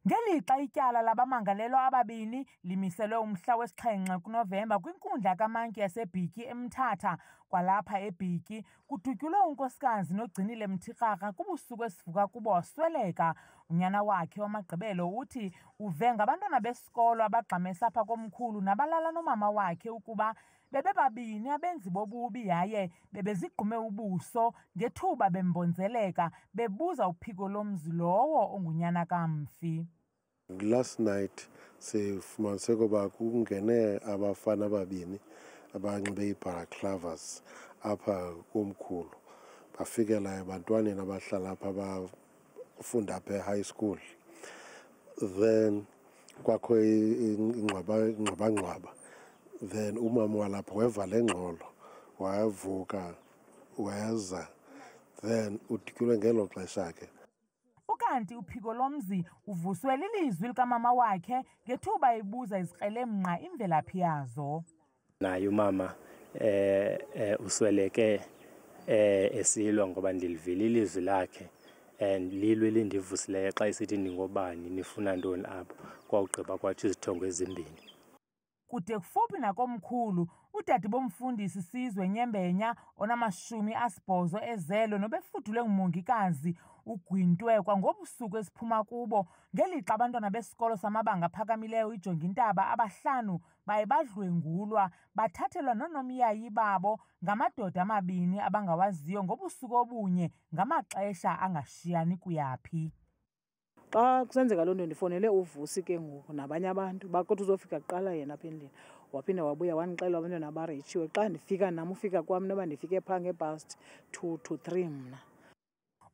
Ngelixa ityala labamangalelwa ababini limiselwe umhla wesi-7 kuNovemba kwinkundla kaMantyi yaseBhiki eMthatha kwalapha eBhiki, kudutyulwe unkosikazi Nogcinile Mtirara kubusuku esivuka kubo wasweleka. Unyana wakhe wamagqibelo uthi uve ngabantwana besikolo abagxamesa apha komkhulu nabalala nomama wakhe ukuba bebebabini abenzi bobubi yaye bebezigqume ubuso ngethuba bembonzeleka bebuza uphiko lomzi lowo ongunyana kamfi. Last night sifumaniseke uba kungene abafana ababini abanxibe iibhalaclavas apha komkhulu, bafikela ebantwaneni abahlala apha abafunda apha e-high school. Then kwakho ingxwabangxwaba. Then umama walapha weva le ngxolo, wavuka weza, then udityulwe ngelo xesha ke. Ukanti uphiko lomzi uvuswe lilizwi likamama wakhe ngethuba ebuza izikrelemnqa imvelaphi yazo. Naye umama usweleke esilwa ngoba ndilivile ilizwi lakhe and lilo elindivusileyo xa isithi ningobani nifuna ntoni apho, kwawugqiba kwathi izithongo ezimbini. Kude kufuphi nakomkhulu, udade bomfundisi Sizwe Nyembenya ona-80 ezelwe nobefudulwe ngumongikazi ugwintwe kwangobusuku esiphuma kubo, ngelixa abantwana besikolo samabanga aphakamileyo iJongintaba abahlanu baye badlwengulwa bathathelwa noonomyayi babo ngamadoda amabini abangawaziyo ngobusuku obunye ngamaxesha angashiyani kuyaphi. Xa kusenzeka loo nto ndifowunele uvusi ke ngoku nabanye abantu bakuthi uzofika kuqala yena apha endlini, waphinde wabuya wandixelela abantwana bareyitsiwe. Xa ndifika nam ufika kwam noba ndifike phaa nge-past 2 to 3 mna.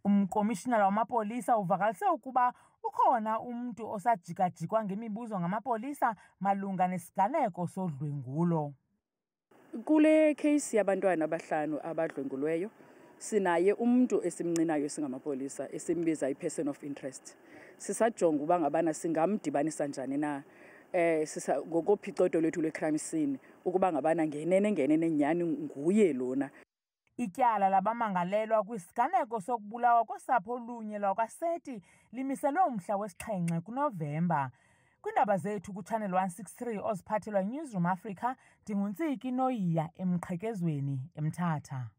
Ukhomishana wamapolisa uvakalise ukuba ukhona umntu osajikajikwa ngemibuzo ngamapolisa malunga nesiganeko sodlwengulo. Kule case yabantwana abahlanu abadlwengulweyo sinaye umntu esimncinayo singamapolisa esimbiza i-person of interest. Sisajonga uba ngabana singamdibanisa njani na ngokophicotho lwethu lwe-crime scene ukuba ngabana ngenene nyhani nguye lona. Ityala labamangalelwa kwisiganeko sokubulawa kosapho olunye lwakwaSeti limiselwe umhla wesi-7 kuNovemba. Kwiindaba zethu kuChannel 163 oziphathelwa Newsroom Africa, ndinguNtsiki Noyiya Emqhekezweni eMthatha.